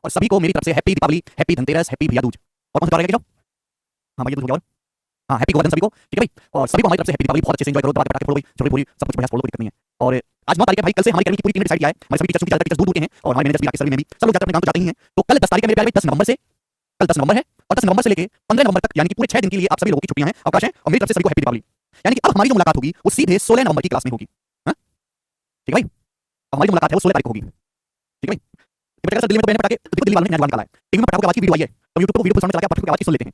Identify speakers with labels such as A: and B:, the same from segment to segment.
A: और सभी को मेरी तरफ से happy Deepawali, happy Dhanteras, happy Bhaiya Dooj. और कौन सा रहेगा? हाँ भैया दूज हो गया। और हाँ हैप्पी गोवर्धन सभी को, ठीक है भाई। और सभी को हमारी तरफ से हैप्पी दीपावली, बहुत अच्छे से एंजॉय करो, दबा के पटाखे फोड़ो भाई, छोटी पूरी सब कुछ बढ़िया फोड़ो, कोई दिक्कत नहीं है। और आज 9 तारीख है भाई, कल से हमारी अकेडमी की पूरी टीम ने डिसाइड किया है, हमारे सभी टीचर्स की टीचर्स दूर दूर के हैं और हमारे मैनेजर भी, राकेश सर भी, मैं भी, सब लोग जाते अपने गांव तो जाते ही हैं। तो कल 10 तारीख है मेरे प्यारे भाई, 10 नवंबर से, कल 10 नवंबर है और 10 नवंबर से लेके 15 नवंबर तक यानी कि पूरे 6 दिन के लिए आप सभी लोगों की छुट्टियां हैं, अवकाश है और मेरी तरफ से सभी को हैप्पी दीपावली। यानी कि अब हमारी जो मुलाकात होगी वो सीधे 16 नवंबर की क्लास में होगी। हाँ ठीक है भाई, हमारी जो मुलाकात है वो 16 तारीख को होगी, ठीक है भाई। बेटा सर दिल्ली में तो मैंने पटाखे, दिल्ली वालों ने निकाला है, टीवी में पटाखों की आवाज की वीडियो आई है, तो यूट्यूब को वीडियो सामने चला के पटाखों की आवाज सुन लेते हैं,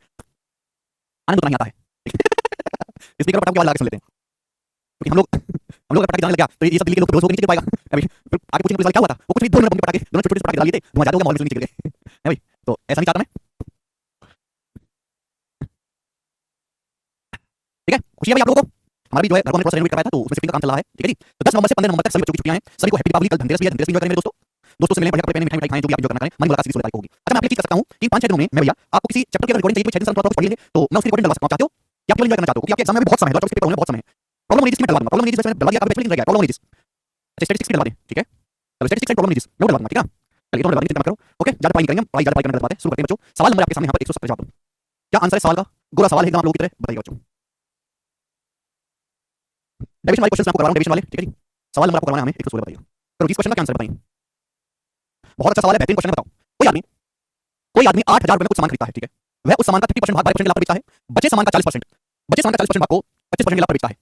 A: आनंद उतना ही आता है। स्पीकर पर पटाखों की आवाज लगा के सुन लेते हैं, क्योंकि हम लोग पटाखे जाने लग गया तो ये सब दिल्ली के लोग बेहोश होकर नीचे गिर पाएगा। अभी फिर आगे पूछने पुलिस वाले क्या हुआ था, वो कुछ नहीं, 2 मिनट बम के पटाखे, दोनों छोटे छोटे पटाखे डाल दिए थे, धुआं जाते हुए मॉल में नीचे गिर गए, है भाई। तो ऐसा नहीं चाहता मैं, ठीक है। खुशी है भाई आप लोगों को, हमारा भी जो है घर को हमने थोड़ा रेनोवेट करवाया था तो उसमें शिफ्टिंग का काम चल रहा है, ठीक है जी। तो 10 नवंबर से 15 नवंबर तक सभी बच्चों की छुट्टियां हैं, सभी को हैप्पी दीपावली, कल धनतेरस भी है, धनतेरस भी एंजॉय करें मेरे दोस्तों, दोस्तों से मिलें, बढ़िया कपड़े पहने, मिठाई खाएं, जो भी आप एंजॉय करना करें, मन मुलाकात सीधी 16 तारीख को होगी। अच्छा मैं आपको एक चीज कर सकता हूं कि 5-6 दिनों में मैं भैया आपको किसी चैप्टर की रिकॉर्डिंग चाहिए, कोई 6 दिन से थोड़ा कुछ पढ़ लेंगे तो मैं उसकी रिकॉर्डिंग डलवा सकता हूं, चाहते हो कि आप केवल एंजॉय करना चाहते हो, क्योंकि आपके एग्जाम में भी बहुत समय है, 24 पेपर होने में बहुत समय है। प्रॉब्लम नहीं जिसमें डलवा दूंगा, प्रॉब्लम नहीं जिसमें डलवा दिया, आपके बैच में रह गया, प्रॉब्लम नहीं जिस, अच्छा स्टैटिस्टिक्स में डलवा दें, ठीक है। चलो स्टैटिस्टिक्स में प्रॉब्लम नहीं जिस, मैं डलवा दूंगा, ठीक है। चलिए तो डलवा दें, चिंता मत करो, ओके। ज्यादा पढ़ाई नहीं करेंगे, पढ़ाई ज्यादा पढ़ाई करने की बात है, शुरू करते हैं बच्चों। सवाल नंबर आपके सामने यहाँ पर 170 जवाब दो, क्या आंसर है सवाल का? गोरा सवाल है एकदम आप लोगों की तरह, बताइए बच्चों। डेविएशन वाले क्वेश्चन मैं आपको करवा रहा हूं, डेविएशन वाले, ठीक है जी। सवाल नंबर आपको करवाना है हमें 116, बताइए। करो 20 क्वेश्चन का आंसर बताइए। बहुत अच्छा सवाल है, बेहतरीन क्वेश्चन है, बताओ। कोई आदमी 8,000 रुपए में कुछ सामान खरीदता है, ठीक है। वह उस सामान का 30% भाग 12% के लाभ पर बेचता है, बचे सामान का 40%, बचे सामान का 40% भाग को 25% के लाभ पर बेचता है।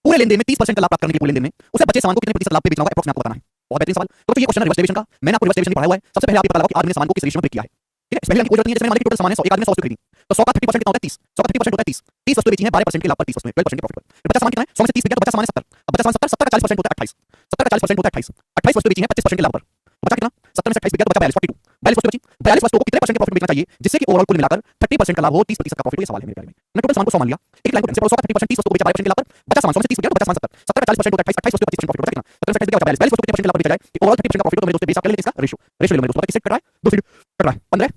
A: पूरे लेनदेन में 30% का लाभ प्राप्त करने के पूरे लेनदेन में उसे बचे सामान को कितने प्रतिशत लाभ पे बेचना होगा, अप्रॉक्स आपको बताना है। बहुत बेहतरीन सवाल। तो ये क्वेश्चन है रिवर्स डेविएशन का, मैंने आपको रिवर्स डेविएशन पढ़ाया हुआ है। सबसे पहले आप ये पता लगाओ कि आदमी ने सामान को किस रेशियो में किया है, ठीक है। पहले कोई जरूरत नहीं है, जैसे मैंने मान लिया टोटल सामान है 100, एक आदमी ने 100 वस्तु खरीदी, तो 100 का 30% कितना होता है? 30, 100 का 30% होता है 30, 30 वस्तु बेची है 12% के लाभ पर, 30 वस्तुएं 12% के प्रॉफिट पर। बचा सामान कितना है? 100 में से 30 बिक गया तो बचा सामान है 70, अब बचा सामान 70, 70 का 40% होता है 28, 70 का 40% होता है 28, 28 वस्तु बेची है 25% के लाभ पर, बचा कितना? 70 में से 28 बिक गया तो बचा 42, 42, 42 वस्तु बची, 42 वस्तुओं को कितने परसेंट के प्रॉफिट बेचना चाहिए जिससे कि ओवरऑल कुल मिलाकर 30% का लाभ हो, 30% का प्रॉफिट हो? ये सवाल है मेरे प्यारे में। मैंने टोटल सामान को 100 मान लिया, एक लाइन को ढंग से पढ़ो, 100 का 30%, 30 वस्तुओं को बेचा 12% के लाभ पर, बचा सामान 100 में से 30 बिक गया तो बचा सामान 70, 70 का 40% होता है 28, 28 वस्तु 25% प्रॉफिट, बचा कितना? 70 में से 28 बिक गया 42, 42 वस्तु कितने परसेंट के लाभ पर बेचा जाए कि ओवरऑल 30% का प्रॉफिट हो? तो मेरे दोस्तों बेस आप कर लेते इसका रेशियो, रेशियो ले लो मेरे दोस्तों, किससे कट रहा है? 2 से कट रहा है 15,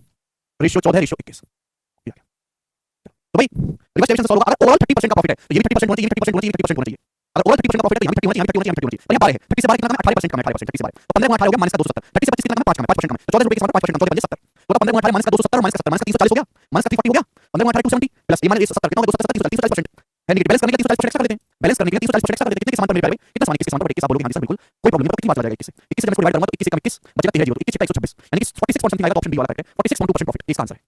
A: रेशियो 14, रेशियो 21। तो भाई रिवर्स डेविएशन से सॉल्व होगा, अगर ओवरऑल 30% का प्रॉफिट है तो ये भी 30% होना चाहिए, ये भी 30% होना चाहिए, ये भी 30% होना चाहिए। अगर ओवरऑल 30% का प्रॉफिट है तो यहाँ भी 30 होना चाहिए, यहाँ भी 30 होना चाहिए, यहाँ भी 30 होना चाहिए। पर यहाँ 12 है, 30 से 12 कितना कम है? 18% कम है, 18%, 30 से 12 तो 15 गुणा 18 हो गया माइनस का 270, 30 से 25 कितना कम है? 5 कम है, 5% कम है, तो 14 रुपए के सामान 5% कम, 14 बजे 70, तो 15 गुणा 18 माइनस का 270 और माइनस का 70, माइनस का 340 हो गया, माइनस का 340 हो गया, 15 गुणा 18 270 प्लस ये माइनस 70 कितना हो गया? 270, 340% है नेगेटिव, बैलेंस करने के लिए 340% एक्स्ट्रा कर देते हैं, बैलेंस करने के लिए 340% एक्स्ट्रा कर देते हैं। कितने के समान पर मेरे प्यारे भाई? कितना समान? 21 के समान पर, 21 आप बोलोगे हां जी सर बिल्कुल कोई प्रॉब्लम नहीं, तो कितनी बार चला जाएगा 21 से, 21 से जब इसको डिवाइड करूंगा तो 21 से कम 21 बचेगा 13 जीरो, तो 21 का 126 यानी कि 46 समथिंग आएगा, ऑप्शन बी वाला करेक्ट है, 46.2% प्रॉफिट इसका आंसर है।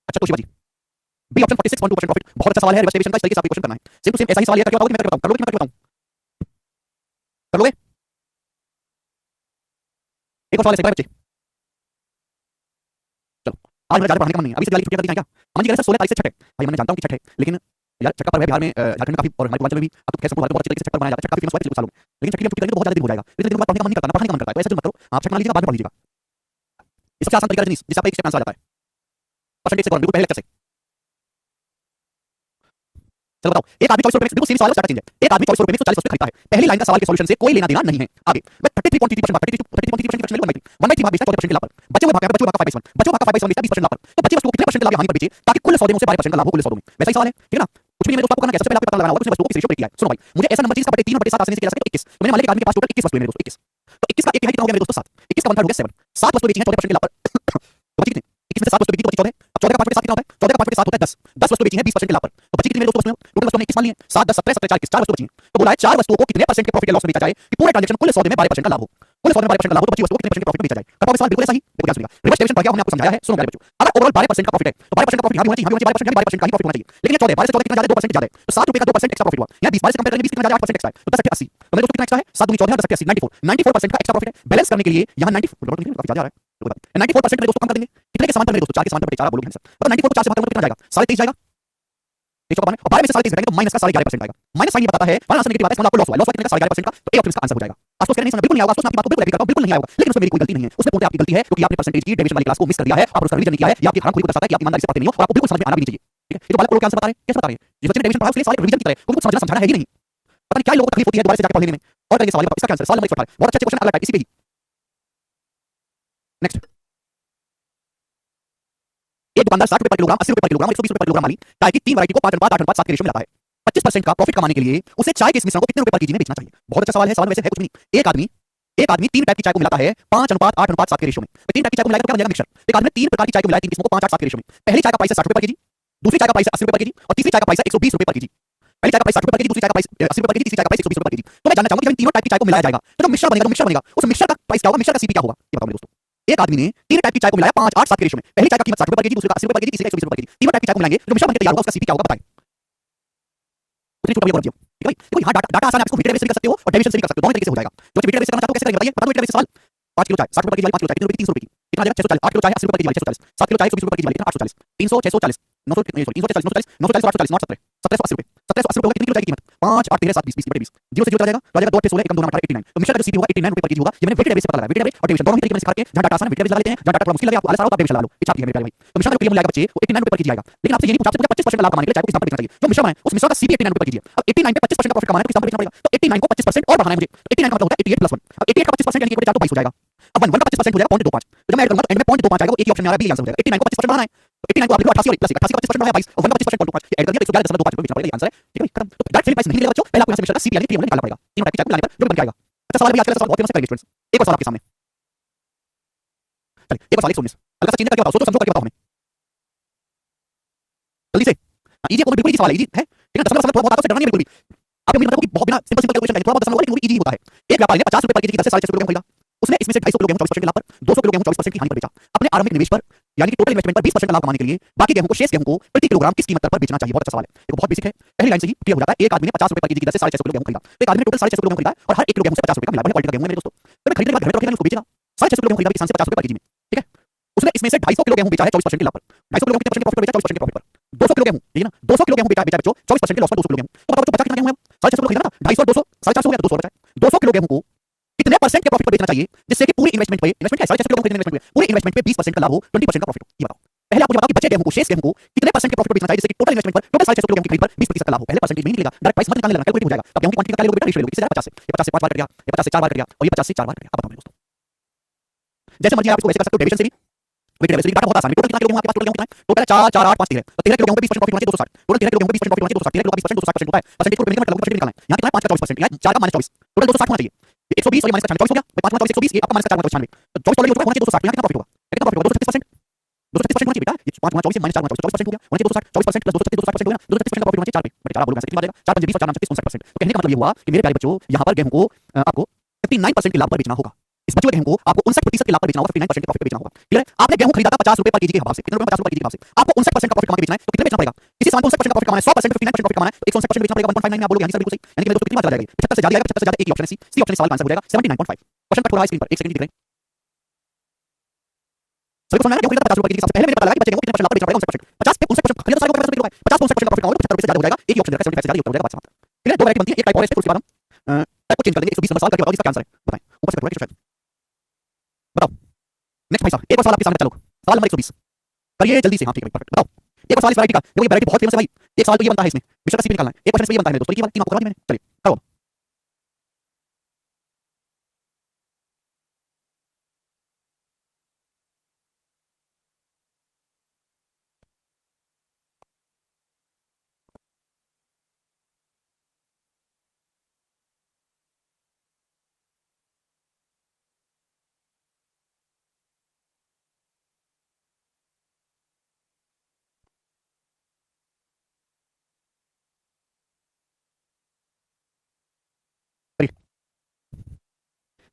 A: अच्छा तोशिबा जी, बी ऑप्शन 46.2% प्रॉफिट, बहुत अच्छा सवाल है, रिवर्स डेविएशन का इस तरीके से आपको क्वेश्चन करना है, सेम टू सेम ऐसा ही सवाल ये करके बताओगे, मैं करके बताऊं, कर लोगे कि मैं करके बताऊं? कर लोगे? एक और सवाल है बच्चे, चलो आज मेरा ज्यादा पढ़ने का मन नहीं है, अभी से दिवाली की छुट्टियां कर दी हैं क्या? अमन जी कह रहे हैं सर 16 तारीख से छठ है, भाई मैं जानता हूं कि छठ है, लेकिन यार छठ का पर्व है बिहार में, झारखंड में काफी और हमारे पूर्वांचल में भी, अब तो खैर सबको बहुत अच्छे तरीके से छठ पर्व मनाया जाता है, छठ काफी फेमस हुआ है पिछले कुछ सालों में, लेकिन छठ के लिए छुट्टी करेंगे तो बहुत ज्यादा दिन हो जाएगा, इतने दिनों बाद पढ़ने का मन नहीं करता, ना पढ़ने का मन करता है, तो ऐसा मत करो, आप छठ मान लीजिएगा बाद में पढ़ लीजिएगा। इसका आसान तरीका रजनीश, जिससे आपका एक स्टेप आंसर आ जाता है, परसेंटेज से बिल्कुल पहले लेक्चर से। चलो बताओ, एक आदमी 24 रुपए में, बिल्कुल सेम सवाल है, चेंज है, एक आदमी 24 रुपए में 140 वस्तु खरीदता है, पहली लाइन का सवाल के सॉल्यूशन से कोई लेना देना नहीं है। आगे मैं 33.33% भाग 33.33% मिलेगा, 1/3 भाग बेचता है 14% के लाभ पर, बचे हुए भाग पे बचे हुए भाग का 5%, बचे हुए भाग का 5% बेचता है 20% लाभ पर, तो बचे वस्तुओं को कितने परसेंट के लाभ या हानि पर बेचे ताकि कुल 100 में से 12% का लाभ हो कुल 100 में? वैसा ही सवाल है, ठीक है ना? कुछ भी नहीं, मेरे दोस्तों आपको करना है, सबसे पहले आपको पता लगाना होगा कि वस्तुओं को किस रेशियो पे किया है। सुनो भाई, मुझे ऐसा नंबर चीज का बटे 3 और बटे 7 आसानी से किया जा सकता है, 21, तो मैंने मान लिया कि आदमी के पास टोटल 21 वस्तुएं मेरे दोस्तों, 21, तो 21 का एक तिहाई कितना हो गया मेरे दोस्तों? 7, 21 का 1/3 हो गया 7, 7 वस्तुएं बेची हैं 14% के लाभ पर, तो बची कितनी? 21 में से 7 वस्तु बेची तो बची 14, अब 14 का 5 बटे 7 कितना होता है? 14 का 5 बटे 7 होता है 10, 10 वस्तु बेची हैं 20% के लाभ पर, तो बची कितनी मेरे दोस्तों वस्तुएं? टोटल वस्तुएं 21 मान लिए, 7 10 17 17 40, 4 वस्तु बची हैं, तो बोला है 4 वस्तुओं को कितने परसेंट के प्रॉफिट या लॉस में बेचा जाए कि पूरे ट्रांजैक्शन कुल 100 में 12% का लाभ हो, कुल 100 में 12% का लाभ हो, तो बची वस्तुओं को कितने परसेंट के प्रॉफिट में बेचा जाए? कब सवाल बिल्कुल ऐसा ही, देखो क्या सुनिएगा, रिवर्स डेविएशन पढ़ गया हमने आपको समझाया है, सुनो मेरे बच्चों, अगर ओवरऑल 12% का प्रॉफिट है तो 12% का प्रॉफिट यहां भी होना चाहिए, यहां भी होना चाहिए 12%, 12% का ही प्रॉफिट होना चाहिए, लेकिन ये 14 12 से 14 कितना ज्यादा है? 2% ज्यादा है, तो 7 रुपए का 2% एक्स्ट्रा प्रॉफिट हुआ, यहां 20 12 से कंपेयर करेंगे 20 कितना ज्यादा है? 8% एक्स्ट्रा है, तो 10 80, तो मेरे दोस्तों कितना एक्स्ट्रा है? 7 दूनी 14 और 10 80, 94, 94% का एक्स्ट्रा प्रॉफिट है। बैलेंस करने के लिए यहां 94 काफी ज्यादा आ रहा है, 94% मेरे दोस्तों कम कर देंगे, कितने के समान पर मेरे दोस्तों? 4 के समान पर बटे 4 आप बोलोगे सर, तो 94 को 4 से भाग करूंगा तो कितना जाएगा? 23.5 जाएगा, एक चौका और 12 में से 23 घटाएंगे तो माइनस का 11.5% आएगा, माइनस साइन ये बताता है फाइनल आंसर नेगेटिव आता है, इसका मतलब आपको लॉस हुआ है, लॉस कितने का? 11.5% का, तो ए ऑप्शन इसका आंसर हो जाएगा। आसपास कह रहे नहीं बिल्कुल नहीं आएगा, आसपास आपकी बात को बिल्कुल एग्री करता हूं, बिल्कुल नहीं आएगा, लेकिन उसमें मेरी कोई गलती नहीं है, उसमें पूरी आपकी गलती है क्योंकि आपने परसेंटेज की डेविएशन वाली क्लास को मिस कर दिया है, आप उसका रिवीजन नहीं किया है, ये आपकी हराम खुद को दर्शाता है कि आप ईमानदारी से पढ़ते नहीं हो और आपको बिल्कुल समझ में आना भी नहीं चाहिए, ठीक है। ये जो बालक लोग क्या आंसर बता रहे हैं, कैसे बता रहे हैं? जिस बच्चे ने डेविएशन पढ़ा उसके लिए सवाल रिवीजन की तरह है, उनको समझना समझाना है ही नहीं, पता नहीं क्या लोगों को तकलीफ होती है दोबारा से जाकर पढ़ने में। और करिए सवाल, इसका क्या आंसर? सवाल नंबर 118, बहुत अच्छे क्वेश्चन अगला टाइप इसी पे ही। नेक्स्ट, एक दुकानदार 60 रुपए पर किलोग्राम, 80 रुपए पर किलोग्राम, 120 रुपए पर किलोग्राम वाली चाय की 3 वैरायटी को 5:8:7 के रेशियो में लाता है, 25% का प्रॉफिट कमाने के लिए उसे चाय के इस मिश्रण को कितने रुपए पर केजी में बेचना चाहिए? बहुत अच्छा सवाल है, सवाल वैसे है कुछ भी नहीं, एक आदमी एक आदमी 3 टाइप की चाय को मिलाता है 5:8:7 के रेशियो में। 3 टाइप की चाय को मिलाएगा तो क्या बनेगा मिक्सचर। एक आदमी 3 प्रकार की चाय को मिलाया 3 किस्मों को 5:8:7 के रेशियो में। पहली चाय का प्राइस है 60 रुपए पर केजी, दूसरी चाय का प्राइस है 80 रुपए पर केजी और तीसरी चाय का प्राइस है 120 रुपए पर केजी। पहली चाय का प्राइस 60 रुपए पर केजी, दूसरी चाय का प्राइस 80 रुपए पर केजी, तीसरी चाय का प्राइस 120 रुपए पर केजी। तो मैं जानना चाहूंगा कि जब इन तीनों टाइप की चाय को मिलाया जाएगा तो जो मिक्सचर बनेगा उस मिक्सचर का प्राइस क्या होगा, मिक्सचर का सीपी क्या होगा, ये बताओ मेरे दोस्तों। एक आदमी ने 3 टाइप की चाय को मिलाया 5:8:7 के रेशियो में। पहली चाय का कीमत 60 रुपए पर केजी, दूसरी का 80 रुपए पर केजी, तीसरी का 120 रुपए पर केजी। तीनों टाइप की चाय को मिलाएंगे जो मिक्सचर बनके तैयार होगा उसका सीपी क्या होगा बताएं। उतनी छोटी बड़ी ठीक है भाई। देखो यहाँ डाटा आसान है, आप इसको मीटर बेस से भी कर सकते हो और डेविएशन से भी कर सकते हो, दोनों तरीके से हो जाएगा। जो मीटर बेस से करना चाहते हो कैसे करेंगे बताइए, बता दो मीटर बेस से सवाल। 5 किलो चाय 60 रुपए केजी वाली 5 किलो चाय कितने रुपए की, 300 रुपए की, कितना आ जाएगा 640। 8 किलो चाय 80 रुपए केजी वाली 640, 7 किलो चाय 120 रुपए केजी वाली 840, 300 640 900 340 940 840 970 1780 रुपए 1780 रुपए होगा कितनी किलो चाय की कीमत 5 8 13 7 20 20 20 0 से 0 चला जाएगा तो आ जाएगा 2 8 16 1 2 9 18 89। तो मिक्सचर का जो सीपी होगा 89 रुपए पर केजी होगा। ये मैंने वेटेड बेस से पता लगा, वेटेड बेस और डेविएशन दोनों ही तरीके से सिखा के जहां डाटा आसान है वेटेड बेस लगा लेते हैं, जहां डाटा थोड़ा मुश्किल लगे आपको आलस आ रहा हो तो आप डेविएशन लगा लो, इच्छा आपकी है मेरे भाई। तो मिक्सचर का जो मिलाएगा बच्चे वो 89 रुपए पर केजी आएगा। लेकिन आपसे ये नहीं पूछा, आपसे पूछा 25% का लाभ कमाने के लिए चाय को किस दाम पर बेचना चाहिए। जो मिक्सचर है उस मिक्सचर का सीपी 89 रुपए पर केजी है। अब 89 पे 25% का प्रॉफिट कमाना है तो किस दाम पर बेचना पड़ेगा। तो 89 को 25% और बढ़ाना है मुझे। तो 89 का मतलब होता है 88 + 1। अब 88 का 25% यानी कि 4 तो 22 हो जाएगा। अब 1 का 25% हो जाएगा 0.25। तो जब मैं ऐड करूंगा तो एंड में 0.25 आएगा, वो एक ही ऑप्शन में आ रहा है, बी आंसर हो जाएगा। 89 को 25% बढ़ाना है तो 89 को आप लिखो 88 और प्लस 88 का 25% बढ़ाया 22 और 1 का 25% 0.25 ऐड कर दिया तो 111.25 रुपए बेचना पड़ेगा, ये आंसर है। ठीक है भाई, खत्म। तो डायरेक्ट सेलिंग प्राइस नहीं मिलेगा बच्चों, पहले आपको यहां से मिक्सचर का सीपी यानी कि निकालना पड़ेगा। तीनों टाइप की चाय को मिलाने पर जो भी बन के आएगा। अच्छा सवाल है भाई, आज का सवाल बहुत फेमस है करेंगे स्टूडेंट्स। एक और सवाल आपके सामने, चलिए एक और सवाल 119 हल्का सा चेंज करके बताओ, सोचो समझो करके बताओ हमें जल्दी से। इजी को बिल्कुल इजी सवाल है, इजी है लेकिन दशमलव थोड़ा बहुत आता है, डरना नहीं बिल्कुल भी। आप उम्मीद करते हो कि बहुत बिना सिंपल कैलकुलेशन है, थोड़ा बहुत दशमलव होगा लेकिन वो इजी होता है। एक व्यापारी ने 50 रुपए पर केजी की दर से 650 किलो गेहूं खरीदा। उसने इसमें से 250 किलो गेहूं 24% के लाभ पर, 200 किलो गेहूं 24% की हानि पर बेचा। अपने आरंभिक निवेश पर यानी कि टोटल इन्वेस्टमेंट पर 20% का लाभ कमाने के लिए बाकी गेहूं को, शेष गेहूं को प्रति किलोग्राम किस कीमत पर बेचना चाहिए। बहुत अच्छा सवाल है, ये बहुत बेसिक है, पहली लाइन से ही क्लियर हो जाता है। एक आदमी ने 50 रुपए पर केजी की दर से 650 किलो गेहूं खरीदा। तो एक आदमी ने टोटल 650 किलो गेहूं खरीदा और हर 1 किलो गेहूं से 50 रुपए का मिला है, क्वालिटी का गेहूं है मेरे दोस्तों। तो मैं खरीदने के बाद घर में रखेगा उसको बेचेगा। 650 किलो गेहूं खरीदा किसान से 50 रुपए पर केजी में, ठीक है। उसने इसमें से 250 किलो गेहूं बेचा है 24% के लाभ पर। 250 किलो गेहूं कितने परसेंट के प्रॉफिट पर बेचा, 24% के प्रॉफिट पर। 200 किलो गेहूं, ये ना 200 किलो गेहूं बेचा बच्चों 24% के लॉस पर 200 किलो गेहूं। तो बताओ बच्चों बचा कितना गेहूं है, 650 किलो खरीदा ना, 250 और 200 450 हो गया, 200 बचा है। 200 किलो गेहूं को कितने परसेंट के प्रॉफिट पर बेचना चाहिए जिससे कि पूरी इन्वेस्टमेंट पे, इन्वेस्टमेंट क्या है 650 किलो खरीदने इन्वेस्टमेंट पे, पूरी इन्वेस्टमेंट पे 20% का लाभ हो, 20% का प्रॉफिट हो। ये बताओ पहले आप मुझे बताओ कि बचे गेहूं को, शेष गेहूं को कितने परसेंट के प्रॉफिट पर बेचना चाहिए जिससे कि टोटल इन्वेस्टमेंट पर, टोटल 650 किलो गेहूं की खरीद पर 20% का लाभ हो। पहले परसेंटेज में ही मिलेगा, डायरेक्ट प्राइस मत निकालने लगना, कैलकुलेट हो जाएगा। अब गेहूं की क्वांटिटी का लोगे बेटा, रेशियो लोगे, इससे 50 से, ये 50 से 5 बार कर दिया, ये 50 से 4 बार कर दिया और ये 50 से 4 बार कर दिया। अब बताओ मेरे दोस्तों जैसे मर्जी आप इसको वैसे कर सकते हो, डेविएशन से भी वेटेड बेस से भी। डाटा बहुत आसान है। टोटल कितना किलो गेहूं आपके पास, टोटल गेहूं कितना है, टोटल 4 4 8 5 13 तो 13 किलो गेहूं पे 20% प्रॉफिट होना चाहिए 260। टोटल 13 किलो गेहूं पे 20% प्रॉफिट होना चाहिए 260, 13 किलो का 20% 260% होता है। परसेंटेज को निकालना मतलब परसेंटेज निकालना है। यहां कितना है 5 का 24%, यहां 4 का -24, टोटल 260 होना चाहिए। 120 और ये -94 हो गया, 5 24 120, ये आपका -4 96। तो 24 टोटल होना चाहिए 260, यहां कितना प्रॉफिट होगा, कितना प्रॉफिट होगा 236%, 236% होना चाहिए बेटा। ये 5 24 -4 24% हो गया, होना चाहिए 260, 24% प्लस 236 260% हो गया, 236% का प्रॉफिट होना चाहिए 4 पे। बेटा 4 बोलो कितना आ जाएगा, 4 5 20 और 4 9 36 59%। तो कहने का मतलब ये हुआ कि मेरे प्यारे बच्चों यहां पर गेहूं को आपको 59% के लाभ पर बेचना होगा। इस बचे हुए गेहूं को आपको 59% के लाभ पर बेचना होगा, 59% के प्रॉफिट पे बेचना होगा। क्लियर है। आपने गेहूं खरीदा था 50 रुपए पर केजी के हिसाब से, कितने रुपए 50 रुपए केजी के हिसाब से, आपको 59% का प्रॉफिट कमा के बेचना है तो कितने बेचना पड़ेगा। इसी समान को 59% का प्रॉफिट कमाना है, 100% 59% प्रॉफिट कमाना है तो 159% बेचना पड़ेगा। 1.59 में आप बोलोगे यानी सर बिल्कुल सही, यानी कि मेरे दोस्तों कितनी बार चला जाएगा, 75 से ज्यादा आएगा, 75 से ज्यादा एक ही ऑप्शन है, सी ऑप्शन सवाल का आंसर हो जाएगा 79.5। क्वेश्चन कट हो रहा है स्क्रीन पर, एक सेकंड दिख रहे हैं सभी को। समझ में आ रहा है, गेहूं खरीदा 50 रुपए केजी के हिसाब से, पहले मेरे पता लगा कि बचे गेहूं कितने परसेंट लाभ पर बेचना पड़ेगा 59%। 50 पे 59% खरीदा सारे को 50 रुपए का है, 50 59% का प्रॉफिट कमाओगे तो 75 रुपए से ज्यादा हो जाएगा, एक ही ऑप्शन रहेगा 75 से ज्यादा, ये उत्तर हो जाएगा। बात समाप्त। क्लियर। दो वैरायटी बनती है, एक टाइप और है, उसके बाद हम टाइप को चेंज कर देंगे। 120 नंबर सवाल करके बताओ इसका क्या आंसर है, बताएं। ऊपर से कट हो रहा है शायद, बताओ। नेक्स्ट भाई साहब एक और सवाल आपके सामने, चलो सवाल नंबर 120 करिए जल्दी से। हाँ ठीक है भाई, परफेक्ट। बताओ एक और सवाल इस वैरायटी का, देखो ये वैरायटी बहुत फेमस है भाई। एक सवाल तो ये बनता है इसमें मिक्सचर का सीपी निकालना है, एक क्वेश्चन इसमें ये बनता है मेरे दोस्तों, ये वाला तीन आपको करवा दी मैंने। चलिए करो।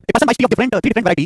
A: A person buys tea of three different variety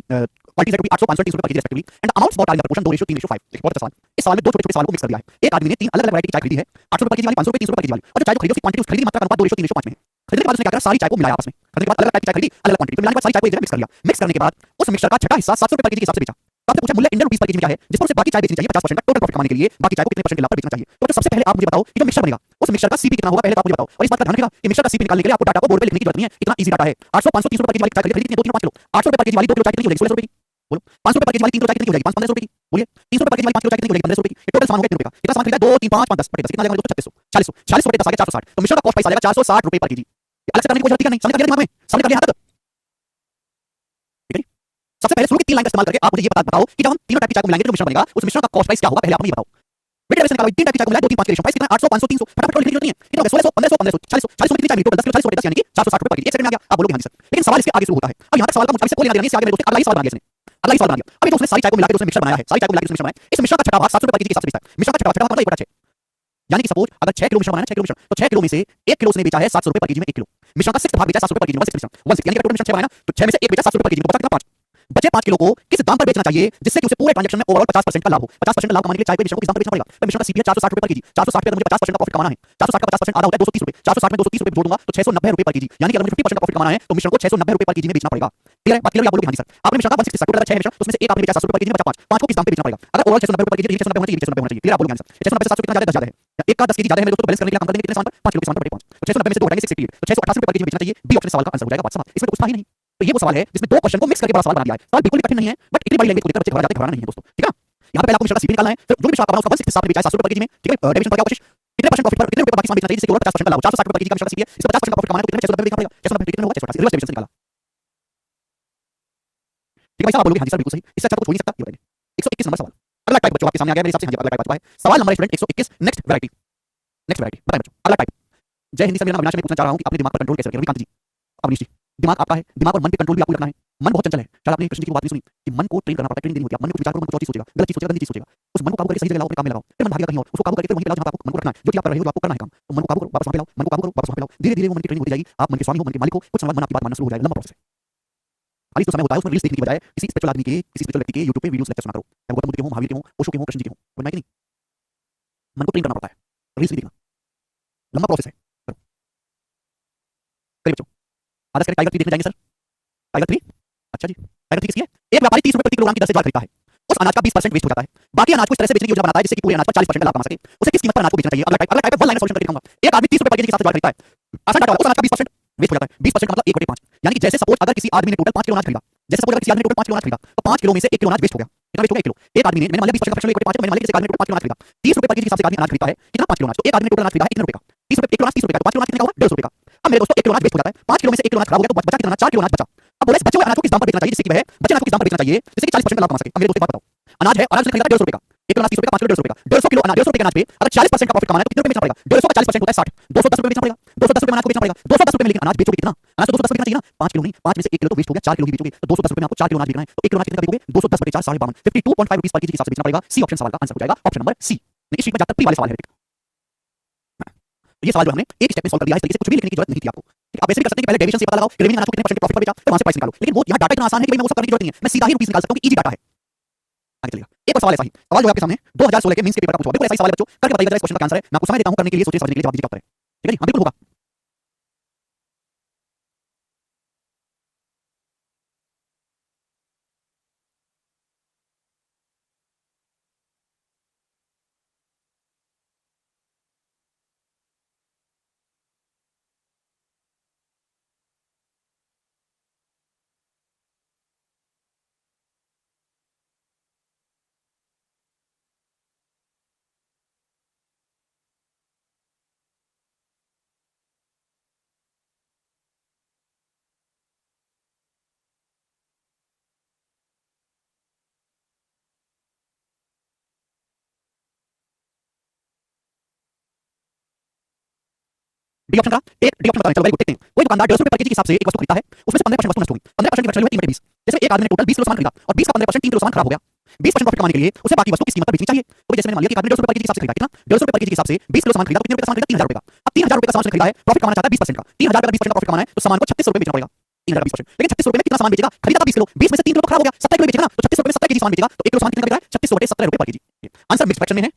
A: quantities that will be 800 530 रुपए पर KG respectively and the amounts bought are in the proportion 2:3:5। देखिए बहुत अच्छा सवाल। इस सवाल में दो छोटे-छोटे सवालों को मिक्स कर दिया है। एक आदमी ने तीन अलग-अलग वैरायटी की चाय खरीदी है, 800 रुपए पर केजी वाली, 500 रुपए 300 रुपए पर केजी वाली, और जो चाय जो खरीदी उसकी क्वांटिटी, उस खरीदी मात्रा का अनुपात 2:3:5 में है। खरीदने के बाद उसने क्या करा, सारी चाय को मिलाया आपस में। खरीदने के बाद अलग-अलग टाइप की चाय खरीदी, अलग-अलग क्वांटिटी में मिलाने के बाद सारी चाय को एक जगह मिक्स कर लिया। मिक्स करने के बाद उस मिक्सचर का छठा हिस्सा 700 रुपए पर केजी के हिसाब से बेचा। तो आपसे पूछा मूल्य इंडियन रुपीस पर केजी में क्या है, जिस पर उसे बाकी चाय बेचनी चाहिए 50% का टोटल प्रॉफिट कमाने के लिए, बाकी चाय को कितने परसेंट के लाभ पर बेचना चाहिए। तो सबसे पहले आप मुझे बताओ कि जो मिक्सचर बनेगा उस मिक्सचर का सीपी कितना होगा, पहले तो आप मुझे बताओ। और इस बात का ध्यान रखिएगा कि मिक्सचर का सीपी निकालने के लिए आपको डाटा को बोर्ड पे लिखने की जरूरत नहीं है, इतना इजी डाटा है। 800 500 300 रुपए पर केजी वाली चाय खरीदी कितनी, 2 किलो 5 किलो। 800 रुपए पर केजी वाली 2 किलो चाय कितनी हो जाएगी, 1600 रुपए की। बोलो 500 रुपए पर केजी वाली 3 किलो चाय कितनी हो जाएगी, 515 रुपए की। बोलिए 300 रुपए पर केजी वाली 5 किलो चाय कितनी हो जाएगी, 1500 रुपए की। ये टोटल सामान हो गया 3 रुपए का। कितना सामान खरीदा, 2 3 5 5 10 बटे 10 कितना आ जाएगा दोस्तों, 3600 40 40 बटे 10 आ गया 460। तो मिक्सचर का कॉस्ट प्राइस आ जाएगा 460 रुपए पर केजी। अलग से करने की कोई जरूरत नहीं, समझ दिमाग में, समझ कर लिया तक। ठीक है। सबसे पहले शुरू की 3 लाइन का इस्तेमाल करके आप मुझे ये बताओ कि जब हम तीनों टाइप की चाय को मिलाएंगे तो मिश्रण बनेगा, उस मिश्रण का कॉस्ट प्राइस क्या होगा, पहले आप मुझे बताओ। वेटेड एवरेज निकाला, तीन टाइप की चाय को मिलाया, 2 3 5 के रेशो, प्राइस कितना है 800 500 300, फटाफट लिखने की जरूरत नहीं है। कितना हो गया 1600 1500 1500 4000 4000 में कितनी चाय मिली टोटल 10 किलो चाय में 10 यानी कि 460 रुपए पर केजी। एक सेकंड में आ गया, आप बोलोगे हां जी सर, लेकिन सवाल इसके आगे शुरू होता है। अब यहां तक सवाल का मुझे कोई लेना देना नहीं, इससे आगे मेरे दोस्त ने अगला ही सवाल बना दिया इसने, अगला ही सवाल बना दिया। अब ये जो उसने सारी चाय को मिला के उसने मिक्सचर बनाया है, सारी चाय को मिला के उसने मिक्सचर बनाया है, इस मिश्रण का छठा भाग 700 रुपए पर केजी के हिसाब से बेचता है। मिश्रण का छठा भाग मतलब 1/6, यानी कि सपोज अगर 6 किलो मिश्रण बनाया ना, 6 किलो मिश्रण, तो 6 किलो में से 1 किलो उसने बेचा है 700 रुपए पर केजी में 1 किलो। मिश्रण का 6th भाग बेचा है 700 रुपए पर केजी में 1/6 मिश्रण, 1/6 यानी कि टोटल मिश्रण 6 बनाया ना, तो 6 में से 1 बेचा 700 रुपए पर केजी में, बचा कितना 5। बचे 5 किलो को किस दाम पर बेचना चाहिए जिससे कि उसे पूरे ट्रांजैक्शन में ओवरऑल 50% का लाभ हो। 50% का लाभ कमाने के लिए चाय पे मिश्रण को किस दाम पर बेचना पड़ेगा? तो मिश्रण का सीपी है 460 रुपए पर केजी, 460 पे मुझे 50% का प्रॉफिट कमाना है, 460 का 50% आधा होता है 230 रुपए, 460 में 230 रुपए जोड़ दूंगा तो 690 रुपए पर केजी, यानी कि अगर मुझे 50% का प्रॉफिट कमाना है तो मिश्रण को 690 रुपए पर केजी में बेचना पड़ेगा। क्लियर है बात? क्लियर है? आप बोलोगे हां जी सर, आपने मिश्रण का 160 टोटल 6 मिश्रण, उसमें से एक आपने बेचा 700 रुपए पर केजी में, बचा 5 को किस दाम पे बेचना पड़ेगा? अगर ओवरऑल 690 रुपए पर केजी, 690 होना चाहिए, 690 होना चाहिए। क्लियर? आप बोलोगे हां जी सर, 690 से 700 कितना ज्यादा है? एक का 10 केजी ज्यादा है मेरे दोस्तों, तो बैलेंस करने के लिए काम कर देंगे कितने सामान पर? 5 किलो के सामान पर 5, तो 690 में से 2 हटाएंगे 688, तो 688 रुपए पर केजी में बेचना चाहिए। बी ऑप्शन सवाल का आंसर हो जाएगा। बात समझ? इसमें तो कुछ था ही नहीं। तो ये वो सवाल है जिसमें दो क्वेश्चन को मिक्स करके बड़ा सवाल बना दिया है। सवाल बिल्कुल भी कठिन नहीं है, बट इतनी बड़ी लैंग्वेज को लेकर बच्चे घबरा जाते हैं, घबराना नहीं है दोस्तों, ठीक है? यहां पे पहले आपको मिश्रण का सीपी निकालना है, फिर जो भी मिश्रण आपका बना उसका 160 में बेचा है 700 रुपए पर केजी में, ठीक है? डेविएशन पर क्या कोशिश, कितने परसेंट प्रॉफिट पर कितने रुपए पर बाकी सामान बेचना चाहिए जिससे कि ओवरऑल 50% का लाभ हो। 460 रुपए पर केजी का मिश्रण का सीपी है, इस पर 50% का प्रॉफिट कमाना है तो कितने 690 बेचना पड़ेगा, 690 कितने होगा 688, रिवर्स डेविएशन से निकाला। ठीक है भाई साहब, आप बोलोगे हां जी सर बिल्कुल सही, इससे अच्छा तो कुछ हो नहीं सकता। ये बताइए 121 नंबर सवाल, अगला टाइप बच्चों आपके सामने आ गया मेरे हिसाब से। हां जी, अगला टाइप आ चुका है। सवाल number student 121, next variety, next variety बताएं बच्चों, अगला टाइप। जय हिंद सर, मेरा नाम अविनाश है, मैं पूछना चाह रहा हूं कि अपने दिमाग पर कंट्रोल कैसे रखें? रविकांत जी, अवनीश जी, दिमाग आपका है, दिमाग और मन पे कंट्रोल भी आपको रखना है। मन बहुत चंचल है, शायद आपने कृष्ण जी की बात नहीं सुनी कि मन को ट्रेन करना पड़ता है, ट्रेनिंग देनी होती है। मन में कुछ विचार करो, मन कुछ और चीज सोचेगा, गलत चीज सोचेगा, गंदी चीज सोचेगा, उस मन को काबू करके सही जगह लाओ, अपने काम में लगाओ, फिर मन भागेगा कहीं और, उसको काबू करके फिर वहीं पे लाओ जहां पे आपको मन को रखना है। जो चीज आप कर रहे हो, जो आपको करना है काम, तो मन को काबू करो, वापस वहां पे लाओ, मन को काबू करो, वापस वहां पे लाओ। धीरे धीरे वो मन की ट्रेनिंग होती जाएगी, आप मन के स्वामी हो, मन के मालिक हो, कुछ समय बाद मन आपकी बात मानना शुरू हो जाएगा। लंबा प्रोसेस है। खाली तो समय होता है उसमें रील्स देखने की बजाय किसी स्पिरिचुअल आदमी के, किसी स्पिरिचुअल व्यक्ति के यूट्यूब पे वीडियोस लेक्चर सुना करो, चाहे गौतम बुद्ध के हो, महावीर के हो, ओशो के हो, कृष्ण जी के हो, बनना है कि नहीं? मन को ट्रेन करना पड़ता है, रील्स नहीं देखना, लंबा प्रोसेस है। करो करिए बच्चों, आदर्श करें टाइगर 3 देखने जाएंगे सर, टाइगर 3, अच्छा जी, टाइगर 3 किसकी है? एक व्यापारी 30 रुपए प्रति किलोग्राम की दर से ज्वार खरीदता है, उस अनाज का 20% वेस्ट हो जाता है, बाकी अनाज को इस तरह से बेचने की योजना बनाता है जिससे कि पूरे अनाज पर 40% का लाभ कमा सके। उसे किस कीमत पर अनाज को बेचना चाहिए? अगला टाइप वन लाइन सॉल्यूशन करके दिखाऊंगा। एक आदमी 30 रुपए पर केजी के हिसाब से ज्वार खरीदता है, आसान डाटा वाला, उस अनाज का 20% वेस्ट हो जाता है। 20% का मतलब 1/5, यानी कि जैसे सपोज अगर किसी आदमी ने टोटल 5 किलो अनाज खरीदा, जैसे सपोज अगर किसी आदमी ने टोटल 5 किलो अनाज खरीदा, तो 5 किलो में से 1 किलो अनाज वेस्ट हो गया। कितना वेस्ट हो गया? 1 किलो। एक आदमी ने, मैंने मान लिया 20% का फ्रैक्शन 1/5, मैंने मान लिया किसी आदमी ने टोटल 5 किलो अनाज खरीदा, 30 रुपए पर केजी के हिसाब से आदमी अनाज खरीदता है, कितना 5 किलो अनाज, तो एक आदमी ने टोटल अनाज खरीदा है कितने रुपए का? 30 रुपए, 1 किलो अनाज 30 रुपए का, तो 5 किलो अनाज कितने का हुआ? 150 रुपए का। अब मेरे दोस्तों 1 किलो अनाज वेस्ट हो जाता है, 5 किलो में से 1 किलो अनाज खराब हो गया, तो बचा कितना अनाज? 4 किलो अनाज बचा। अब बोले बचे हुए अनाज को किस दाम पर बेचना चाहिए जिससे कि वह बचे अनाज को किस दाम पर बेचना चाहिए जिससे कि 40% का लाभ कमा सके? अब मेरे दोस्तों एक बात बताओ, अनाज है, अनाज उसने खरीदा 150 रुपए का, 1 किलो अनाज 30 रुपए का, 5 किलो 150 रुपए का, 150 किलो अनाज, 150 रुपए के अनाज पे अगर 40% का प्रॉफिट कमाना है तो कितने रुपए बेचना पड़ेगा? 150 का 40% होता है 60, 210 रुपए बेचना पड़ेगा, 210 रुपए में अनाज को बेचना पड़ेगा, 210 रुपए में। लेकिन अनाज बेचोगे कितना? अनाज तो 210 रुपए बेचना चाहिए ना, 5 किलो नहीं, 5 में से 1 किलो तो वेस्ट हो गया, 4 किलो ही बेचोगे, तो 210 रुपए में आपको 4 किलो अनाज बेचना है, तो 1 किलो अनाज कितने का बेचोगे? 210 बटे 4 52, 52.5 रुपीस पर केजी के हिसाब से बेचना पड़ेगा। सी ऑप्शन सवाल का आंसर हो जाएगा, ऑप्शन नंबर सी। इस शीट में ज्यादा प्री वाले सवाल है। ये सवाल जो हमने एक स्टेप में सॉल्व कर दिया है, इस तरीके से कुछ भी लिखने की जरूरत नहीं थी आपको। आप वैसे भी कर सकते हैं कि पहले डेविएशन से पता लगाओ कि रिमेनिंग अनाज को कितने परसेंट प्रॉफिट पर बेचा, फिर वहां से प्राइस निकालो, लेकिन वो यहां डाटा इतना आसान है कि भाई मैं वो सब करने की जरूरत नहीं है, मैं सीधा ही रुपीस निकाल सकता हूं कि इजी डाटा है। आगे चलिएगा, एक और सवाल ऐसा ही, सवाल जो है आपके सामने 2016 के मेंस के पेपर का पूछा, बिल्कुल ऐसा ही सवाल है बच्चों, करके बताइएगा इस क्वेश्चन का आंसर है। मैं आपको समय देता हूं करने के लिए, सोचिए समझने के लिए, जवाब दीजिए क्या उत्तर है। ठीक है जी, हां बिल्कुल होगा। डी ऑप्शन का एक डी ऑप्शन बताएं, चलो वेरी गुड, देखते हैं। कोई दुकानदार 150 रुपए पर केजी के हिसाब से एक वस्तु खरीदता है, उसमें से 15% वस्तु नष्ट होगी, 15% की फ्रैक्शन है 3/20। जैसे एक आदमी ने टोटल 20 किलो सामान खरीदा और 20 का 15% 3 किलो सामान खराब हो गया, 20% प्रॉफिट कमाने के लिए उसे बाकी वस्तु किस कीमत पर बेचनी चाहिए? तो जैसे मैंने मान लिया कि एक आदमी 150 रुपए पर केजी के हिसाब से खरीदा, कितना? 150 रुपए पर केजी के हिसाब से 20 किलो सामान खरीदा, तो कितने रुपए का सामान खरीदा? 3000 रुपए का। अब 3000 रुपए का सामान उसने खरीदा है, प्रॉफिट कमाना चाहता है 20% का, 3000 का 20% का प्रॉफिट कमाना है, तो सामान को 3600 रुपए बेचना पड़ेगा। 3000 का 20%, लेकिन 3600 रुपए में कितना सामान बेचेगा? खरीदा था 20 किलो, 20 में से 3 किलो खराब हो गया, 17 किलो बेचेगा ना, तो 3600 रुपए में 17 केजी सामान बेचेगा, तो 1 किलो सामान कितने का बेच रहा है? 3600 बटे 17 रुपए पर केजी। आंसर मिक्स फ्रैक्शन में है,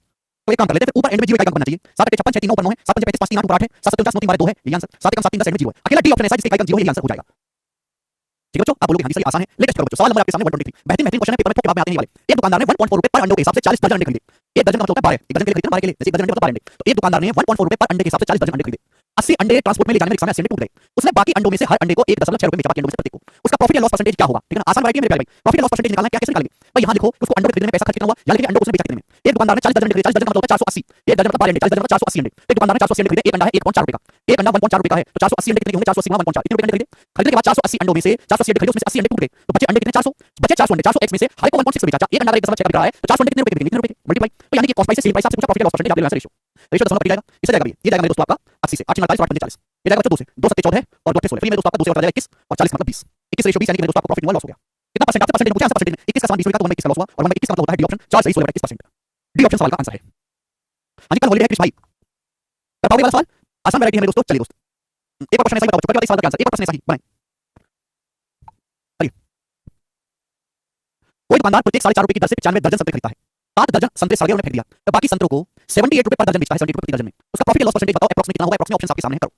A: तो एक काम कर लेते हैं, ऊपर एंड में जीरो का अंक बनना चाहिए। 7 8 56 6 3 9 ऊपर 9 है, 7 5 35 5 3 8 ऊपर 8 है, 7 7 49 9 3 2 है, ये आंसर। 7 1 7 3 10 जीरो है, अकेला डी ऑप्शन है जिसके इकाई अंक जीरो है, ये आंसर हो जाएगा। ठीक है बच्चों, आप बोलोगे हां जी सर ये आसान है, लेटेस्ट करो बच्चों। सवाल नंबर आपके सामने 123, बेहतरीन बेहतरीन क्वेश्चन है, पेपर में ठोक के बाद में आते हैं ये वाले। एक दुकानदार ने 1.4 रुपए पर अंडे के हिसाब से 40 दर्जन अंडे खरीदे। एक दर्जन का मतलब होता है 12, एक दर्जन के लिए खरीदते हैं 12 के लिए, जैसे एक दर्जन का मतलब 12 अंडे, तो एक दुकानदार ने 1.4 रुपए पर अंडे के हिसाब से 40 दर्जन अंडे खरीदे। 80 अंडे ट्रांसपोर्ट में ले जाने में रिक्शा में 80 अंडे टूट गए। उसने बाकी अंडों में से हर अंडे को 1.6 रुपए बेचा, बाकी अंडों में से प्रत्येक को। उसका प्रॉफिट या लॉस परसेंटेज क्या होगा? ठीक है ना, आसान वैरायटी है मेरे प्यारे भाई। प्रॉफिट या लॉस परसेंटेज निकालना है, क्या कैसे निकालेंगे भाई? यहाँ लिखो उसको अंडों को खरीदने में पैसा खर्च कितना हुआ, या लिखिए अंडों को उसने बेचा कितने में। एक दुकानदार ने 40 दर्जन खरीदे, 40 दर्जन का मतलब होता है 480, एक दर्जन मतलब 12 अंडे, 40 दर्जन मतलब 480 अंडे। एक दुकानदार ने 480 अंडे खरीदे, एक अंडा है 1.4 रुपए का, एक अंडा 1.4 रुपए का है, तो 480 अंडे कितने के होंगे? 480 गुणा 1.4, इतने रुपए अंडे खरीदे। खरीदने के बाद 480 अंडों में से 480 अंडे खरीदे, उसमें से 80 अंडे टूट गए, तो बचे अंडे कितने? 400, बचे 400 अंडे, 400 x में से हर एक को 1.6 बेचा, एक अंडा 1.6 बिक रहा है, तो 400 अंडे कितने रुपए के बिकेंगे? कितने रुपए के? मल्टीप्लाई, तो यानी कि कॉस्ट प्राइस से सेल प्राइस आपसे पूछा, प्रॉफिट या लॉस परसेंटेज आप ले लो, रेशियो रेशियो दशमलव कट जाएगा, इससे जाएगा ये जाएगा मेरे दोस्तों आपका 80 से 8 48 8 40, ये जाएगा 2 से 2 7 14 और 2 16, फिर मेरे दोस्तों आपका 2 से और 21 और 40 मतलब 20, 21 रेशियो 20, यानी कि मेरे दोस्तों आपका प्रॉफिट हुआ, लॉस हो गया। कितना परसेंट? आपसे परसेंटेज पूछा, आंसर परसेंटेज 21 का समान 20 का, तो 21 का लॉस हुआ, और 21 का मतलब होता है डी ऑप्शन, 4 सही 16 21%। डी ऑप्शन सवाल का आंसर है। हाँ जी, कल हॉलीडे है कृष्ण भाई, कर पाओगे वाला सवाल? आसान वैरायटी है मेरे दोस्तों, चलिए दोस्त एक और क्वेश्चन ऐसा ही बताओ, चुका इस सवाल का आंसर एक और प्रश्न ऐसा ही बनाएं। चलिए, कोई दुकानदार प्रत्येक 4.5 रुपए की दर से 95 दर्जन संतरे खरीदता है, 5 दर्जन संतरे सड़ गए, उन्हें फेंक दिया, तो बाकी संतरों को 78 रुपए पर दर्जन बेचता है, 78 रुपए प्रति दर्जन में। उसका प्रॉफिट या लॉस परसेंटेज बताओ, एप्रोक्सीमेट कितना होगा? एप्रोक्सीमेट ऑप्शन आपके सामने है, करो।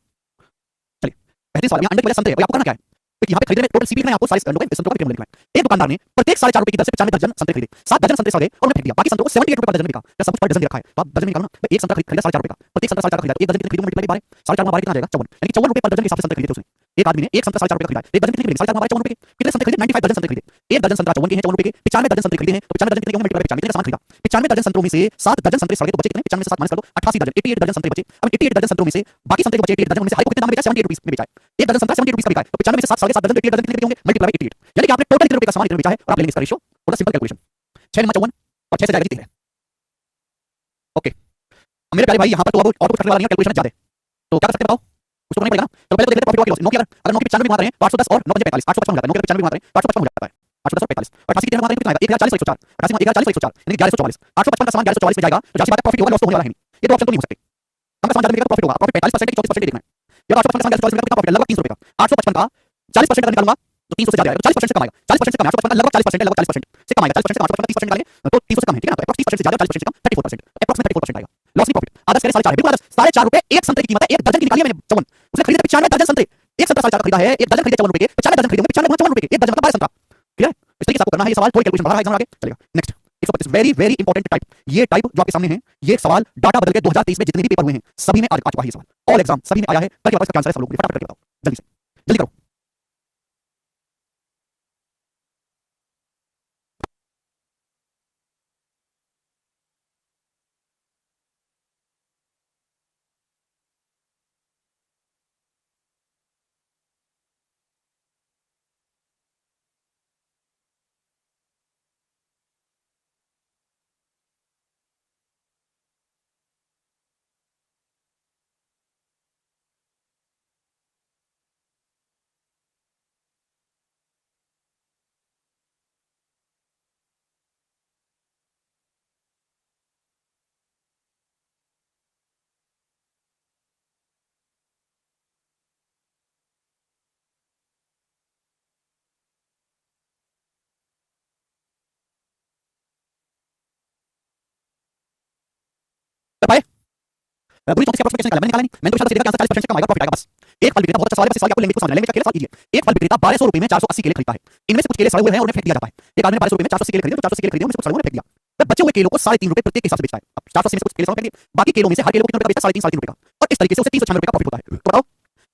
A: चलिए, पहले सवाल, यहाँ अंडे के वजह संतरे, आपको करना क्या है? तो यहाँ पे खरीदने में टोटल सीपी लिखना है आपको, सारे अंडों के संतरों का लिखना है। एक दुकानदार ने प्रत्येक 4.5 रुपए की दर से 95 दर्जन संतरे खरीदे, 7 दर्जन संतरे सड़ गए और उन्हें फेंक दिया, बाकी संतरों को 78 रुपए पर दर्जन बिका। क्या सब कुछ पर दर्जन रखा है, तो आप दर्जन निकालो ना। मैं एक संतरा खरीदा 4.5 रुपए का, प्रत्येक संतरा 4.5 खरीदा, एक दर्जन कितने खरीदूं? मल्टीप्लाई 12, 4.5 12 कितना आ जाएगा? 54, यानी 54 रुपए पर दर्जन के हिसाब से संतरे खरीदे थे उसने। एक आदमी ने एक संतरा 4.5 रुपए का खरीदा, एक दर्जन कितने खरीदे? 4.5 54 रुपए के। कितने संतरे खरीदे? 95 दर्जन संतरे खरीदे। एक दर्जन संतरा 54 के हैं, 54 रुपए के, 95 दर्जन संतरे खरीदे हैं, तो 95 दर्जन कितने के होंगे? मल्टीप्लाई 95, कितने का सामान खरीदा? 95 दर्जन संतरों में से 7 दर्जन संतरे सड़ गए, तो बचे कितने? 95 से 7 माइनस कर दो, 88 दर्जन, 88 दर्जन संतरे बचे। अब 88 दर्जन संतरों में से बाकी संतरे जो बचे 88 दर्जन, उनमें से हर को कितने दाम में बेचा? 78 रुपए में बेचा है। एक दर्जन संतरा 78 रुपए का बिका है, तो 95 में से 7 सड़ गए, 7 दर्जन, 88 दर्जन कितने के होंगे? मल्टीप्लाई 88, यानी कि आपने टोटल कितने रुपए का सामान कितने बेचा है, और आप लेंगे इसका रेशियो। थोड़ा सिंपल कैलकुलेशन, 6 9 54 और 6 से जाएगा 13 है। ओके, अब मेरे प्यारे भाई यहाँ पर तो अब और कुछ करने वाला नहीं है, कैलकुलेशन ज्यादा है, तो क्या कर सकते हैं बताओ? उसको नहीं पड़ेगा ना। तो पहले तो देख लेते हैं प्रॉफिट लॉस। 9 की अगर 9 की 95 घुमाते हैं तो 810 और 9 5 45, 855 हो जाता है। 9 के 95 घुमाते हैं तो 855 हो जाता है, 810 और 45, और 88 की घुमाते हैं कितना आएगा? 1040 104, 88 में 1040 104, यानी 1144, 855 का सामान 1144 में जाएगा, तो जाहिर सी बात है प्रॉफिट होगा, लॉस तो होने वाला है नहीं। ये दो ऑप्शन तो नहीं हो सकते। कम का सामान ज्यादा मिलेगा तो प्रॉफिट होगा, प्रॉफिट 45% की 34% देखना है। ये 855 का सामान 1144 कितना प्रॉफिट है? लगभग 300 रुपए का। 855 का 40% अगर निकालूंगा तो 300 से ज्यादा आएगा, तो 40% से कम आएगा, 40% से कम है। 855 का लगभग 40% है, लगभग 40% से कम आएगा, 40% से 855 30% निकालेंगे तो 300 से कम है, ठीक है ना। तो 30% से ज्यादा, 40% से कम 34%, एप्रोक्सीमेट 34% आएगा। लॉस नहीं प्रॉफिट। आदर्श कह रहे 4.5, बिल्कुल आदर्श 4.5 रुपए एक संतरे की कीमत है, एक दर्जन की निकाली है मैंने 54, उसने खरीदे 95 दर्जन संतरे, एक संतरा 4.5 खरीदा है, एक दर्जन खरीदे 54 रुपए के, 95 दर्जन खरीदे 95 रुपए के, एक दर्जन मतलब 12 संतरा, क्लियर है? इस तरीके से आपको करना है ये सवाल, थोड़ी कैलकुलेशन बढ़ा है, एग्जाम में आगे चलेगा। Next 125, very very important type, ये टाइप जो आपके सामने है, ये सवाल डाटा बदल के 2023 में जितने भी पेपर हुए हैं सभी में आ चुका है ये सवाल, ऑल एग्जाम सभी में आया है। करके वापस इसका आंसर है, सब लोग फटाफट करके बताओ, जल्दी से जल्दी करो। कर पाए? बुरी चौथी से अप्रोक्सीमेशन निकाला, मैंने निकाला नहीं, मैंने तो सीधा आंसर 40% से कम आएगा, प्रॉफिट आएगा बस। एक फल विक्रेता, बहुत अच्छा सवाल है, बस इस सवाल को लैंग्वेज को समझना, लैंग्वेज का केले सवाल कीजिए। एक फल विक्रेता 1200 रुपए में 480 केले खरीदता है, इनमें से कुछ केले सड़े हुए हैं और उन्हें फेंक दिया जाता है। एक आदमी ने 1200 रुपए में 480 केले खरीदे, तो 480 केले खरीदे, उनमें से कुछ सड़े हुए फेंक दिया, वह बचे हुए केलों को 3.5 रुपए प्रत्येक के हिसाब से बेचता है। अब 480 में से कुछ केले सड़े फेंक दिए, बाकी केलों में से हर केलो को कितने रुपए का बेचता है? 3.5 रुपए का, और इस तरीके से उसे 396 रुपए का प्रॉफिट होता है। तो बताओ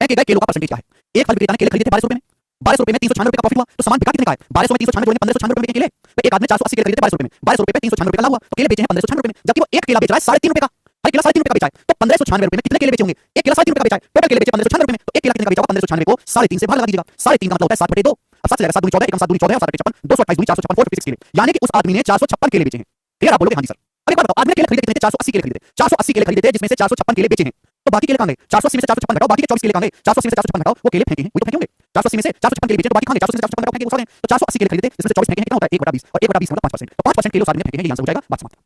A: फेंके गए केलों का परसेंटेज क्या है? एक फल विक्रेता ने केले खरीदे थे 1200 रुपए में, 1200 रुपए में 396 रुपए का प्रॉफिट हुआ, तो सामान बिका कितने का है? 1200 में 396 जोड़ेंगे 1596 रुपए के केले। तो एक आदमी ने 480 केले खरीदे 1200 रुपए में, 1200 रुपए पे 396 रुपए का लाभ हुआ, तो केले बेचे हैं 1596 रुपए में, जबकि वो एक केला बेच रहा है 3.5 रुपए का, हर केला 3.5 रुपए का बेचा है, तो 1596 रुपए में कितने केले बेचे होंगे? एक केला 3.5 रुपए का बेचा है, टोटल केले बेचे 1596 रुपए में, तो एक केला कितने का बेचा होगा? 1596 को 3.5 से भाग लगा दीजिएगा, 3.5 का मतलब होता है 7/2। अब 7 से जाएगा 7 दूनी 14, 1 7 दूनी 14 और 7 56, 228 दूनी 456, 456 केले, यानी कि उस आदमी ने 456 केले बेचे हैं। क्लियर? आप बोलोगे हाँ जी सर। अब एक बात बताओ, आदमी ने केले खरीदे कितने थे? 480 केले खरीदे, 480 केले खरीदे थे, जिसमें से 456 केले बेचे हैं, तो बाकी केले कहां गए? 480 में से 456 घटाओ, बाकी के 24 केले कहां गए? 480 में से 456 घटाओ, वो केले फेंके हैं, वही तो फेंके होंगे। 480 में से 456 केले बेचे तो बाकी कहां गए? 480 में से 456 घटाओ, फेंके वो सारे। तो 480 केले खरीदे, जिसमें से 24 फेंके हैं, कितना होता है? 1/20, और 1/20 मतलब 5%, तो 5% केले उस आदमी ने फेंके हैं, ये आंसर हो जाएगा, बात समाप्त।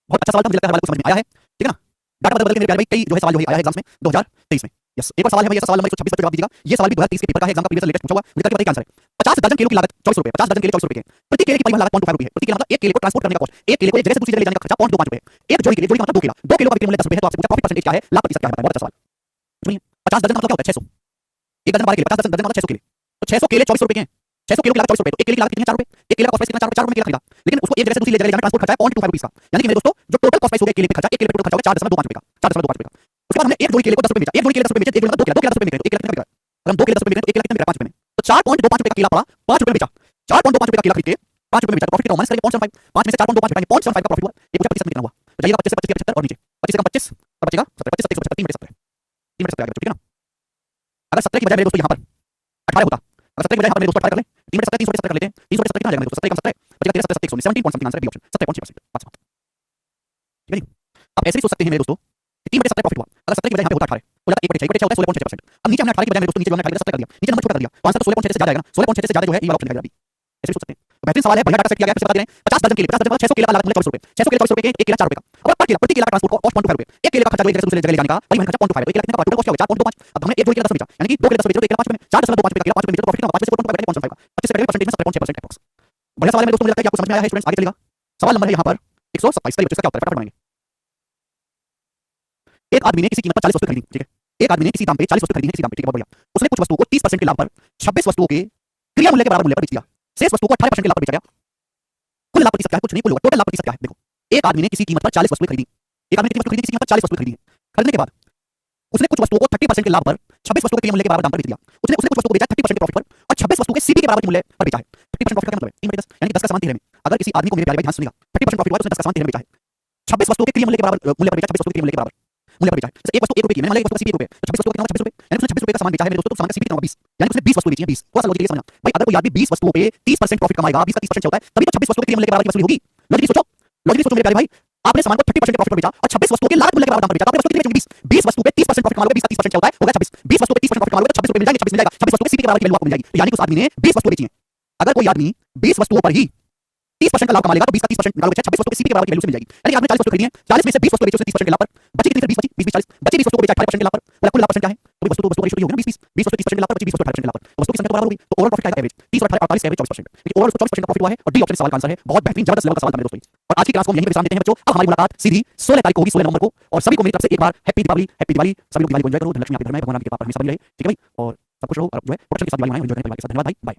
A: बहुत अच्छा सवाल था, मुझे लगता है हमारे को समझ में आया है, ठीक है ना। डाटा बदल के मेरे प्यारे भाई कई जो है सवाल जो है आया है एग्जाम्स में 2023 में। यस, एक और सवाल है भाई, ऐसा सवाल नंबर 126 पर जवाब दीजिएगा। ये सवाल भी 2030 के पेपर का है, एग्जाम का प्रीवियस लेटेस्ट पूछा हुआ, मुझे करके बताइए क्या आंसर है। 50 दर्जन केलों की लागत 24 रुपए, 50 दर्जन केले 24 रुपए के, प्रति केले की परिवहन लागत 0.25 रुपए है, प्रति केला मतलब एक केले को ट्रांसपोर्ट करने का कॉस्ट, एक केले को एक जगह से दूसरी जगह ले जाने का खर्चा 0.25 रुपए है। एक जोड़ी के लिए, जोड़ी का मतलब 2 केला, 2 केलों का विक्रय मूल्य 10 रुपए है, तो आपसे पूछा प्रॉफिट परसेंटेज क्या है, लाभ प्रतिशत क्या है, बहुत अच्छा सवाल। सुनिए, 50 दर्जन का मतलब क्या होता है? 600, एक दर्जन 12 केले, 50 दर्जन मतलब 600 केले, तो 600 केले 24 रुपए के हैं, 600 केलों की लागत 24 रुपए, तो एक केले की लागत कितनी है? 4 रुपए, एक केले का कॉस्ट प्राइस कितना? 4 रुपए में केला खरीदा, लेकिन उसको एक जगह से दूसरी जगह ले जाना ट्रांसपोर्ट खर्चा है 0.25 रुपए का, यानी कि मेरे दोस्तों जो टोटल कॉस्ट प्राइस हो गया केले पे खर्चा, एक केले पे टोटल खर्चा होगा 4.25 रुपए का, 4.25 रुपए का। उसके बाद हमने एक जोड़ी केले को 10 रुपए बेचा, एक जोड़ी केले 10 रुपए बेचे, एक जोड़ी मतलब 2 केला 10 रुपए बेचे, 1 केला कितने बेचा? अगर हम 2 केले 10 रुपए बेचे तो 1 केला कितने बेचा? 5 रुपए में। तो 4.25 रुपए का केला पड़ा, 5 रुपए में बेचा। 4.25 रुपए का केला खरीद के 5 रुपए में बेचा, प्रॉफिट कितना? माइनस करेंगे 0.75, 5 में से 4.25 घटाएंगे 0.75 का प्रॉफिट हुआ। ये पूछा 25 कितना हुआ? तो जाइएगा 25 से 25 75 और नीचे 25 से कम 25 और बचेगा 17, 25 27 3 बटे 17, 3 बटे 17 आ गया, ठीक है ना? अगर 17 की बजाय मेरे दोस्तों यहाँ पर 18 होता, अगर 17 की बजाय यहाँ पर मेरे दोस्तों 18 कर ले, 3 बटे 17 3 बटे 17 कर लेते हैं, 3 बटे 17 कितना आ जाएगा मेरे दोस्तों? 17 कम 17 बचेगा 13 17 119, 17 आंसर है, बी ऑप्शन 17.6%, बात समाप्त, ठीक है जी? आप ऐसे ही सोच सकते हैं मेरे दोस्तों 3 बटे 17 प्रॉफिट हुआ, अगर 17 की बजाय यहाँ पे होता 18 हो जाता 1 बटे 6, 1 बटे 6 होता है 16.6%। अब नीचे हमने 18 की बजाय मेरे दोस्तों नीचे जो हमने 18 17 कर दिया, नीचे नंबर छोटा कर दिया, तो आंसर तो 16.6 से ज्यादा आएगा ना, 16.6 से ज्यादा जो है ये वाला ऑप्शन दिखाई दे रहा है। ऐसे भी सोच सकते हैं। तो बेहतरीन सवाल है, बढ़िया डाटा सेट किया गया है, बता दे रहे हैं 50 दर्जन केले, 50 दर्जन मतलब 600 केले का लागत मूल्य 24 रुपए, 600 केले 24 रुपए के 1 केला 4 रुपए का। अब पर केला प्रति केला का ट्रांसपोर्ट कॉस्ट 1.25 रुपए, एक केले का खर्चा जो एक जगह से दूसरे जगह ले जाने का परिवहन खर्चा 0.5 रुपए, केला कितने का टोटल कॉस्ट क्या हो गया 4.25। अब हमने एक जोड़ी केला 10 बेचा, यानी कि 2 केले 10 बेचे तो 1 केला 5 रुपए में, 4.25 रुपए का केला 5 रुपए बेचे तो प्रॉफिट कितना होगा? 5 से 4.25 घटाएंगे 0.5 का, 25 से घटाएंगे परसेंटेज में 17.6% एप्रोक्स। बढ़िया सवाल है मेरे दोस्तों, मुझे लगता है कि आपको समझ में आया है स्टूडेंट्स। आगे चलेगा सवाल नंबर है यहाँ पर 127 का, इसका क्या उत्तर है फटाफट बनाएंगे। एक आदमी ने किसी कीमत पर 40 वस्तु खरीदी, ठीक है? एक आदमी ने किसी दाम पे 40 वस्तु खरीदी है, किसी दाम पे, ठीक है, बहुत बढ़िया। उसने कुछ वस्तुओं को 30% के लाभ पर 26 वस्तुओं के क्रिया मूल्य के बराबर मूल्य पर बेच दिया, शेष वस्तु को 18% के लाभ पर बेचा गया। कुल लाभ प्रतिशत क्या है? कुछ नहीं, कुल होगा, टोटल लाभ प्रतिशत क्या है? देखो, एक आदमी ने किसी कीमत पर 40 वस्तुएं खरीदी, एक आदमी ने कितनी वस्तु खरीदी? किसी कीमत पर 40 वस्तुएं खरीदी, खरीदने के बाद उसने कुछ वस्तुओं को 30% के लाभ पर 26 वस्तुओं के क्रिया मूल्य के बराबर दाम पर बेच दिया। उसने कुछ वस्तुओं को बेचा 30% के प्रॉफिट पर और 26 वस्तुओं के सीपी के बराबर मूल्य पर बेचा है। 30% प्रॉफिट का मतलब है 3 बटे 10, यानी 10 का सामान 13 में। अगर किसी आदमी को, मेरे प्यारे भाई ध्यान सुनिएगा, 30% प्रॉफिट हुआ तो उसने 10 का सामान 13 में बेचा है, 26 वस्तुओं के क्रिया मूल्य के बराबर मूल्य पर बेचा, 26 वस्तुओं के क्रिया मूल्य के बराबर मूल्य पर बेचा है। जैसे एक वस्तु 1 रुपए की, मैंने मान लिया एक वस्तु का सीपी 1 रुपए, तो 26 वस्तुओं का कितना होगा? 26 रुपए, यानी उसने 26 रुपए का सामान बेचा है मेरे दोस्तों, तो सामान का सीपी कितना होगा? 20, यानी उसने 20 वस्तु बेची है, 20। थोड़ा सा लॉजिक ये समझना भाई, अगर कोई आदमी 20 वस्तुओं पे 30% प्रॉफिट कमाएगा, 20 का 30% होता है, तभी तो 26 वस्तुओं के क्रिया मूल्य के बराबर की वसूली होगी। लॉजिक सोचो, लॉजिक सोचो मेरे प्यारे भाई, आपने सामान को 30% के प्रॉफिट पर बेचा और 26 वस्तुओं के लागत मूल्य के बराबर दाम पर बेचा, तो आपने वस्तु कितनी बेची? 20। 20 वस्तु पे 30% प्रॉफिट कमाओगे, 20 का 30% होता है, होगा 26। 20 वस्तु पे 30% प्रॉफिट कमाओगे तो 26 रुपए मिल जाएंगे, 26 मिल जाएगा, 26 वस्तु के सीपी के बराबर की वैल्यू आपको मिल जाएगी। तो यानी कि उस आदमी ने 20 वस्तु बेची है। अगर कोई आदमी 20 वस्तुओं पर ही 30% का लाभ कमा लेगा, तो 20 का 30% निकालोगे 26 वस्तु के सीपी के बराबर की वैल्यू से मिल जाएगी। यानी आपने 40 वस्तु खरीदी है, 40 में से 20 वस्तु बेची, उसने 30% के लाभ पर, बची कितनी? 20 बची, 20 40, बची 20 वस्तु को बेचा 18% के लाभ पर, मतलब कुल लाभ परसेंट क्या है? तो वस्तु का रेशियो होगा ना 20 20 वस्तु 30% के लाभ पर, बची 20 वस्तु 18% के लाभ पर, तो वस्तु की संख्या तो बराबर होगी, तो ओवरऑल प्रॉफिट आएगा एवरेज 30 और 18 48 एवरेज 24%। देखिए ओवरऑल 24% का प्रॉफिट हुआ है और डी ऑप्शन सवाल का आंसर है। बहुत बेहतरीन जबरदस्त लेवल का सवाल था मेरे दोस्तों। और आज की क्लास को हम यहीं पे विराम देते हैं बच्चों। अब हमारी मुलाकात सीधी 16 तारीख को होगी, 16 नवंबर को। और सभी को मेरी तरफ से एक बार हैप्पी दीपावली, हैप्पी दिवाली। सभी लोग दिवाली को एंजॉय करो, धनलक्ष्मी आपके घर में, भगवान आपकी कृपा पर हमेशा बनी रहे, ठीक है भाई? और सब कुछ रहो और जो है प्रोटेक्शन के साथ दिवाली मनाएं, एंजॉय करें परिवार के साथ। धन्यवाद भाई, बाय।